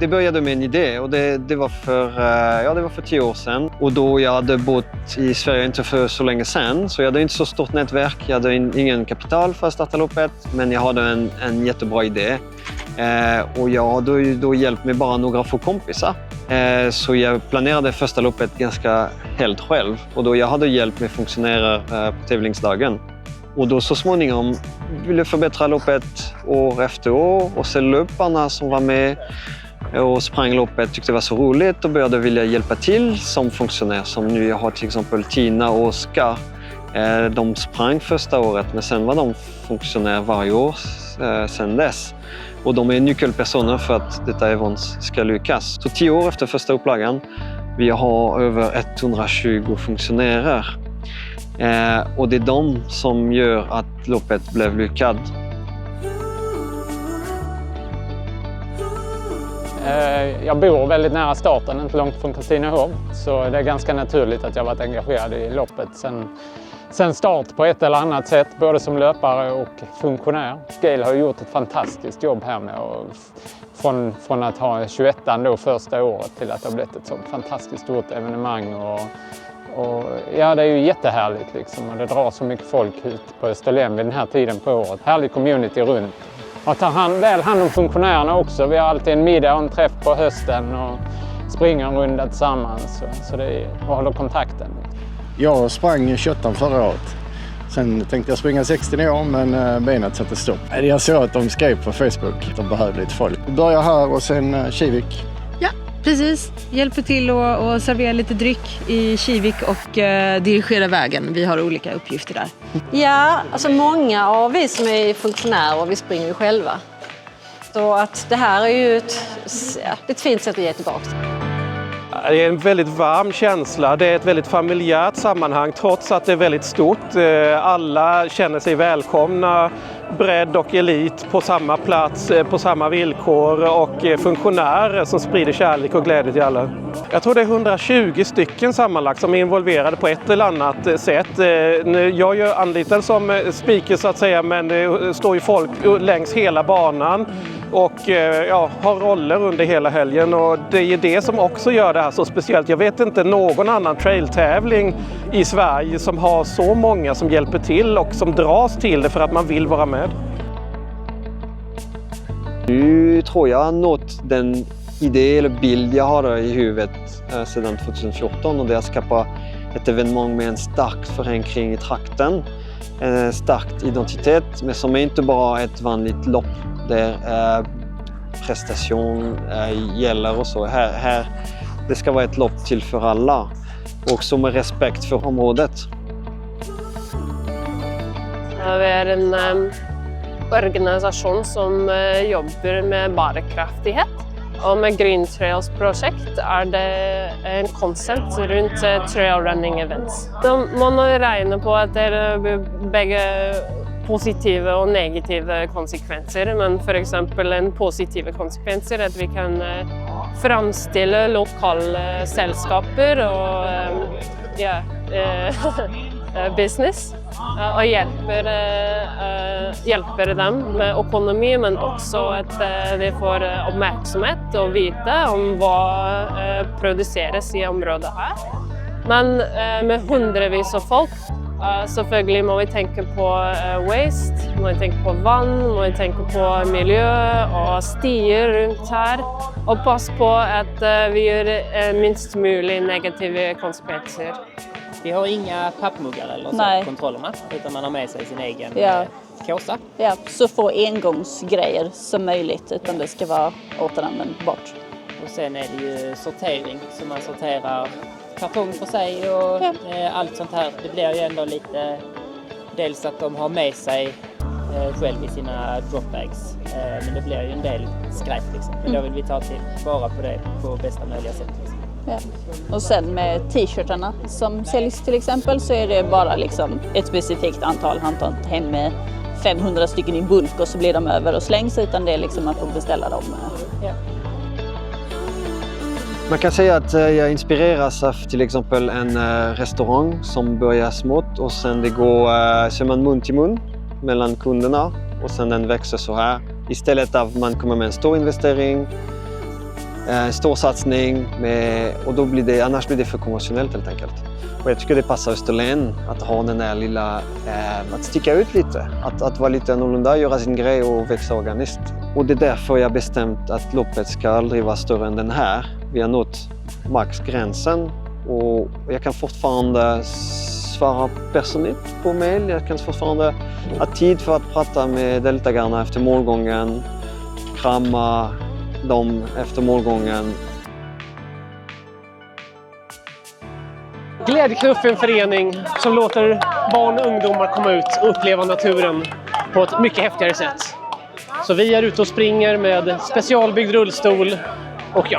Det började med en idé och det var för 10 år sedan. Och då jag hade bott i Sverige inte för så länge sedan. Så jag hade inte så stort nätverk. Jag hade ingen kapital för att starta loppet. Men jag hade en jättebra idé. Och jag hade då hjälpt med bara några få kompisar. Så jag planerade första loppet ganska helt själv. Och då jag hade hjälp med funktionärer på tävlingsdagen. Och då så småningom ville jag förbättra loppet år efter år. Och sen löparna som var med och sprang loppet tyckte det var så roligt och började vilja hjälpa till som funktionär. Som nu jag har till exempel Tina och Oskar. De sprang första året men sen var de funktionär varje år sen dess. Och de är nyckelpersoner för att detta event ska lyckas. Så 10 år efter första upplagan, vi har över 120 funktionärer. Och det är de som gör att loppet blev lyckat. Jag bor väldigt nära starten, inte långt från Kristinehov. Så det är ganska naturligt att jag varit engagerad i loppet sen start på ett eller annat sätt, både som löpare och funktionär. Scale har gjort ett fantastiskt jobb här med från att ha 21 då första året till att det har blivit ett sånt fantastiskt stort evenemang. Och ja, det är ju jättehärligt liksom och det drar så mycket folk ut på Österlen vid den här tiden på året. Härlig community runt. Och tar väl hand om funktionärerna också. Vi har alltid en middag och en träff på hösten och springer en runda tillsammans och håller kontakten. Jag sprang 28 förra året. Sen tänkte jag springa 60 år men benet satte stopp. Jag såg att de skrev på Facebook att de behövde lite folk. Jag började här och sen Kivik. Ja, precis. Hjälper till att servera lite dryck i Kivik och dirigera vägen. Vi har olika uppgifter där. Ja, alltså många av vi som är funktionärer, vi springer ju själva. Så att det här är ju ett fint sätt att ge tillbaka. Det är en väldigt varm känsla. Det är ett väldigt familjärt sammanhang trots att det är väldigt stort. Alla känner sig välkomna, bredd och elit på samma plats, på samma villkor och funktionärer som sprider kärlek och glädje till alla. Jag tror det är 120 stycken sammanlagt som är involverade på ett eller annat sätt. Jag är anlitad som speaker så att säga, men det står ju folk längs hela banan och har roller under hela helgen och det är det som också gör det här så speciellt. Jag vet inte någon annan trailtävling i Sverige som har så många som hjälper till och som dras till det för att man vill vara med. Nu tror jag nått den idé eller bild jag har i huvudet sedan 2014 och det är att skapa ett evenemang med en stark förankring i trakten. En stark identitet men som är inte bara ett vanligt lopp där prestation gäller och så. Här det ska vara ett lopp till för alla och som med respekt för området. Vi är en organisation som jobbar med bärkraftighet. Och med Green Trails projekt är det en koncept runt trail running events. Man må räkna på att det är bägge positiva och negativa konsekvenser. Men för exempel en positiva konsekvenser är att vi kan framställa lokala sällskaper och business och hjälper dem med ekonomi men också att de får uppmärksamhet och veta om vad produceras i området här. Men med hundravis av folk selvfølgelig må vi tänka på waste, må vi tänka på vann, må vi tänka på miljö och stier runt här och pass på att vi gör minst möjligt negativa konsekvenser. Vi har inga pappmuggar eller så kontrollerna utan man har med sig sin egen kåsa. Ja, så få engångsgrejer som möjligt utan det ska vara återanvändbart. Och sen är det ju sortering så man sorterar kartong för sig och allt sånt här. Det blir ju ändå lite dels att de har med sig själv i sina dropbags. Men det blir ju en del skräp liksom. Men då vill vi ta till vara på det på bästa möjliga sätt. Liksom. Ja. Och sen med t-shirtarna som säljs till exempel så är det bara liksom ett specifikt antal. Han tar inte hem med 500 stycken i bulk och så blir de över och slängs utan det är liksom att få beställa dem. Ja. Man kan säga att jag inspireras av till exempel en restaurang som börjar smått och sen det går ser man mun till mun mellan kunderna och sen den växer så här. Istället av man kommer med en stor investering En stor satsning, och annars blir det för konventionellt helt enkelt. Och jag tycker det passar Österlen att ha den där lilla, att sticka ut lite. Att vara lite annorlunda, göra sin grej och växa organiskt. Och det är därför jag bestämt att loppet ska aldrig vara större än den här. Vi har nått maxgränsen och jag kan fortfarande svara personligt på mail. Jag kan fortfarande ha tid för att prata med deltagarna efter målgången, krama dem efter målgången. Glädjeknuff är en förening som låter barn och ungdomar komma ut och uppleva naturen på ett mycket häftigare sätt. Så vi är ute och springer med specialbyggd rullstol och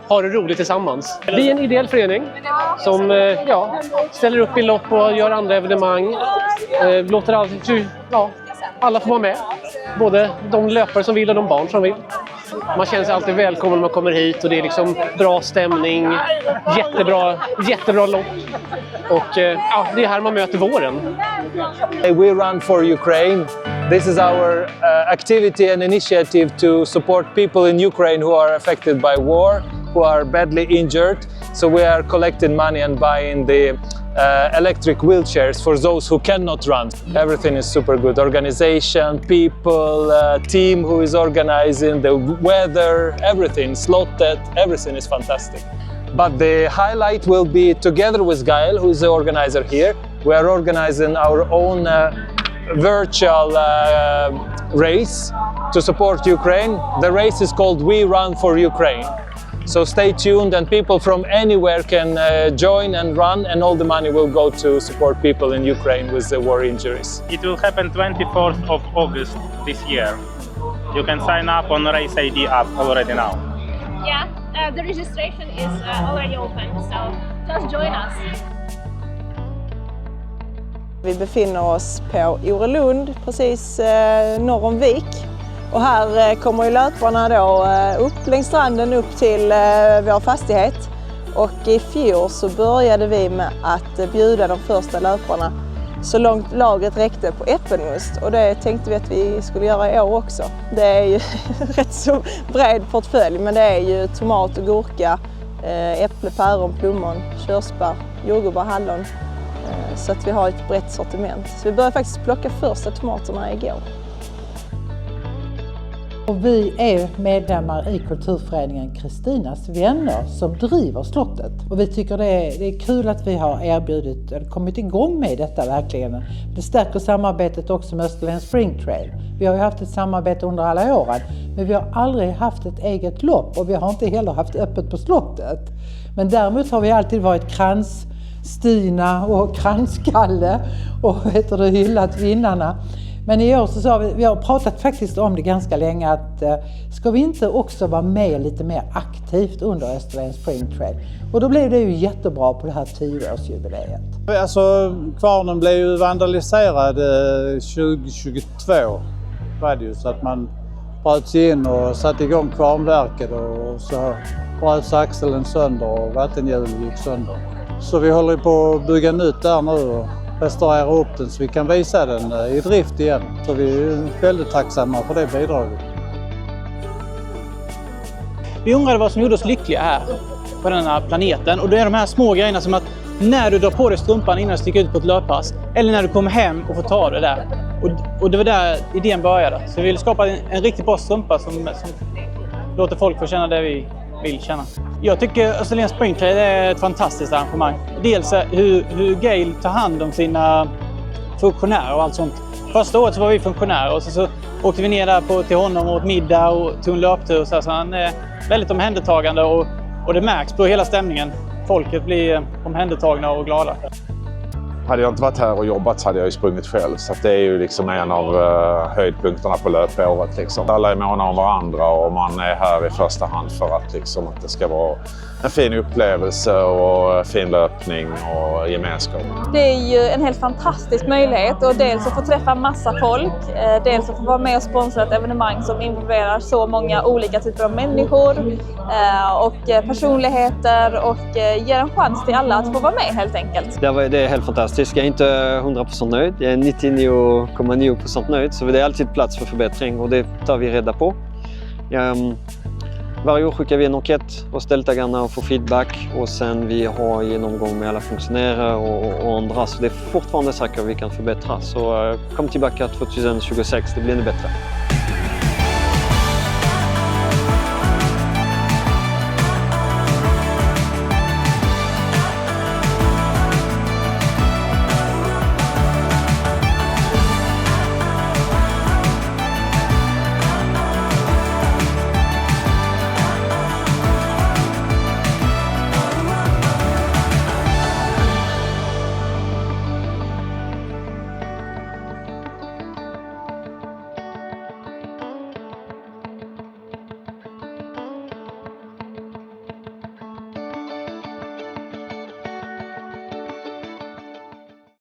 har det roligt tillsammans. Vi är en ideell förening som ställer upp i lopp och gör andra evenemang. Låter alla få vara med. Både de löpare som vill och de barn som vill. Man känner sig alltid välkommen när man kommer hit och det är liksom bra stämning, jättebra lopp. Och det är här man möter våren. We run for Ukraine. This is our activity and initiative to support people in Ukraine who are affected by war, who are badly injured. So we are collecting money and buying the electric wheelchairs for those who cannot run. Everything is super good. Organization, people, team who is organizing, the weather, everything, slotted, everything is fantastic. But the highlight will be together with Gael, who is the organizer here. We are organizing our own virtual race to support Ukraine. The race is called We Run for Ukraine. So stay tuned and people from anywhere can join and run, and all the money will go to support people in Ukraine with the war injuries. It will happen 24th of August this year. You can sign up on Race ID app already now. Yeah, the registration is already open, so just join us. Vi befinner oss på Orelund, precis norr om Vik. Och här kommer ju löparna då upp längs stranden upp till vår fastighet. Och i fjol så började vi med att bjuda de första löparna så långt lagret räckte på äppelmust. Och det tänkte vi att vi skulle göra i år också. Det är ju rätt så bred portfölj, men det är ju tomat och gurka, äpple, päron, plommon, körsbär, jordgubbar, hallon. Så att vi har ett brett sortiment. Så vi började faktiskt plocka första tomaterna igår. Och vi är medlemmar i kulturföreningen Kristinas vänner som driver slottet. Och vi tycker det är kul att vi har kommit igång med detta verkligen. Det stärker samarbetet också med Österlen Spring Trail. Vi har ju haft ett samarbete under alla åren, men vi har aldrig haft ett eget lopp och vi har inte heller haft öppet på slottet. Men däremot har vi alltid varit Stina och Kranskalle och hyllat vinnarna. Men i år så sa vi har pratat faktiskt om det ganska länge att ska vi inte också vara med lite mer aktivt under Österlen Spring Trail? Och då blev det ju jättebra på det här 10-årsjubileet. Alltså kvarnen blev ju vandaliserad 2022 var det ju, så att man bröt in och satte igång kvarnverket och så bröts axeln sönder och vattenhjulet gick sönder. Så vi håller på att bygga nytt där nu och restaurera upp den så vi kan visa den i drift igen. Så vi är väldigt tacksamma för det bidraget. Vi undrade vad som gjorde oss lyckliga här på den här planeten. Och det är de här små grejerna som att när du drar på dig strumpan innan du sticker ut på ett löppass. Eller när du kommer hem och får ta det där. Och det var där idén började. Så vi ville skapa en riktigt bra strumpa som låter folk få känna det vi vill känna. Jag tycker Österlen Spring Trail är ett fantastiskt arrangemang. Dels hur Gail tar hand om sina funktionärer och allt sånt. Första året så var vi funktionärer och så åkte vi ner där till honom och åt middag och tog en löptur. Så han är väldigt omhändertagande och det märks på hela stämningen. Folket blir omhändertagna och glada. Hade jag inte varit här och jobbat så hade jag ju sprungit själv. Så att det är ju liksom en av höjdpunkterna på löpåret. Liksom. Alla är måna om varandra och man är här i första hand för att, liksom, att det ska vara en fin upplevelse och fin löpning och gemenskap. Det är ju en helt fantastisk möjlighet och dels att få träffa massa folk, dels att få vara med och sponsra ett evenemang som involverar så många olika typer av människor och personligheter och ger en chans till alla att få vara med helt enkelt. Det är helt fantastiskt. Jag är inte 100% nöjd, jag är 99,9% nöjd, så det är alltid plats för förbättring och det tar vi reda på. Varje år skickar vi en enkät hos deltagarna och får feedback. Och sen vi har genomgång med alla funktionärer och andra. Så det är fortfarande saker vi kan förbättra. Så kom tillbaka 2026, det blir ännu bättre.